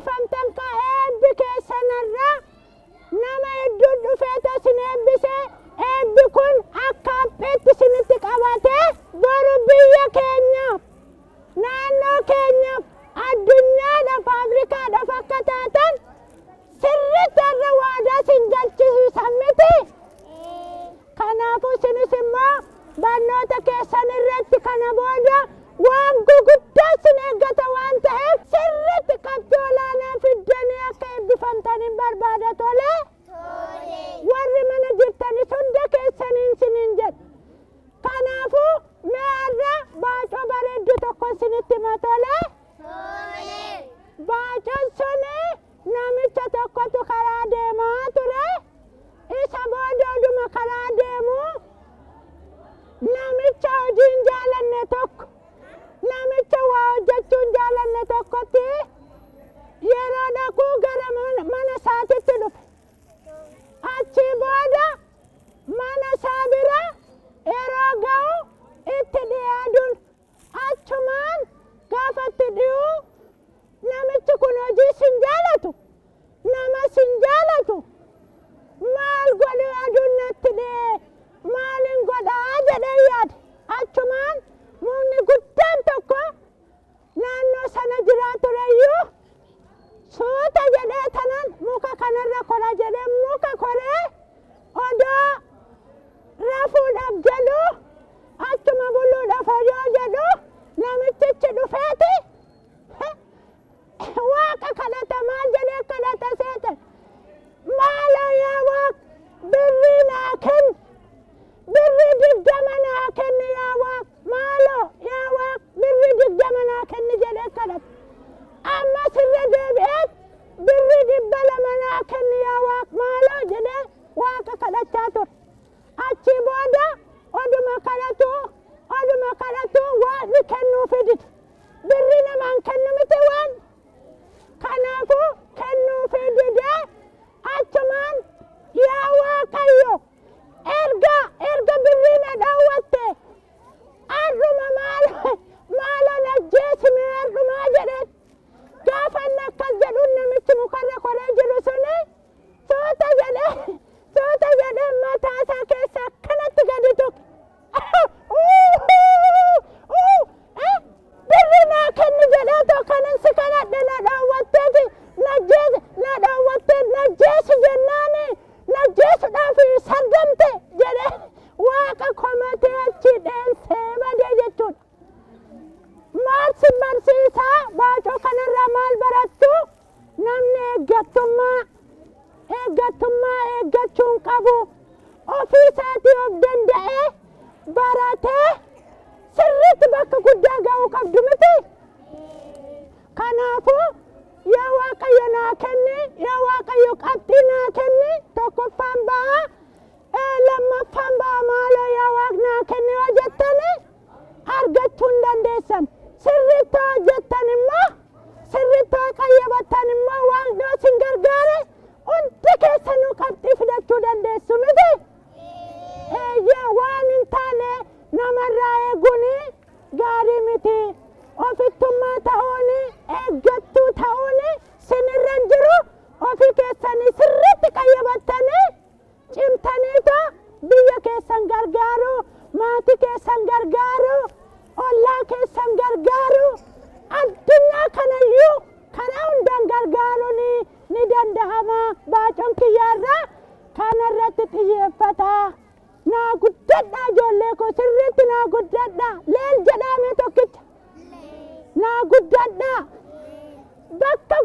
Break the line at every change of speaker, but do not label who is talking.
eebbifamtan ka eebbi keessanirra nama hedduun dhufeeta isin eebbise eebbi kun akka hapheetti isinitti qabate boru biyya keenyaaf naannoo keenyaaf addunyaadhaaf Afrikaadhaaf akka taatan sirriitti irra waadaa isin galchisiisan miti. Kanaafuu isinis immoo barnoota keessan irratti kana booda waan guguddaa isin eeggata waan ta'eef sirriitti qabxii olaanaa fiddanii akka eebbifamtaniin barbaada tole. Warri mana jirtanis hunda keessaniin isiniin jedhu. Kanaafuu mee har'a baacoo bareeddu tokko isinitti hima tole. Baacoon suni namicha tokkotu karaa deemaa ture. Isa booda oduma karaa deemu namicha hojii hin jaalanne tokko namicha waa hojjechuu hin jaalanne tokkotti yeroo dhaquu gara mana isaatitti dhufe. Achii booda mana isaa bira yeroo ga'u itti dhiyaaduun achumaan gaafa itti dhiyuu namichi kun hojii sin jaalatu nama sin jaalatu maal godhu aduun natti dhiyee maalin godhaa jedhee yaade. Achumaan mukni guddaan tokko naannoo sana jiraa tureyyuu suuta jedhee tanan muka kanarra kora jedhee muka koree odoo rafuudhaaf jedhu achuma buluudhaaf odoo jedhu namichichi dhufeeti waaqa kadhata maal jedhee kadhata seetan maaloo yaa waaq birrii naa kenni birrii 20 naa kenni yaa waaq maaloo yaa waaq birrii 20 naa kenni jedhee kadhata ammas irra deebi'eet birrii 200 naa kenni yaa waaq maaloo jedhee waaqa kadhachaa ture. Achii booda oduma kadhatu waaqni kennuu fidite. Birrii namaan kennu miti waan. Kanaafuu kennuu fidite achumaan yaa Waaqayyo erga birrii na dhawwatte arruma maaloo najjeesime arrumaa jedheen gaafa inni akkas jedhuun namichi mukarra koree jiru suni suuta jedhee mataa isaa keessa akkanatti gadi tuqe. Birrii naa kenni jedhee tokkonin si kadhadhe na dhawwatteeti na dhawwattee najjeesi jennaani najjeesuudhaaf sardamte jedhee waaqa komatee achi dheensee badee jechuudha. Maal si barsiisaa baacoo kanarraa maal barattu namni eeggattummaa eeggachuun qabu ofii isaatii of danda'ee baratee sirriitti bakka guddaa ga'uu qabdu miti. Kanaafuu yaa Waaqayyo naa kenni yaa Waaqayyo qabxii naa kenni tokkoffaan ba'a lammaffaan ba'a maaloo yaa Waaq naa kenni yoo jettani argachuu hin dandeessan. Sirriitti hojjettan immoo sirriitti qayyabattan immoo Waaqni isin gargaare hundi keessanuu qabxii fidachuu dandeessu miti. Waan hin taane namarraa eeguun gaarii miti. Ofittummaa ta'uun eeggattuu ta'uun sinirra hin jiru. Ofii keessanii sirriitti qayyabattanii cimtaniitoo biyya keessan gargaaru maatii keessan gargaaru ollaa keessan gargaaru addunyaa kanayyuu karaa hundaan gargaaruun ni danda'ama. Baacoon kiyyaarraa kanarratti xiyyeeffata. Naa guddadhaa ijoollee koo sirriitti naa guddadhaa leel jedhaame tokkicha naa guddadhaa bakka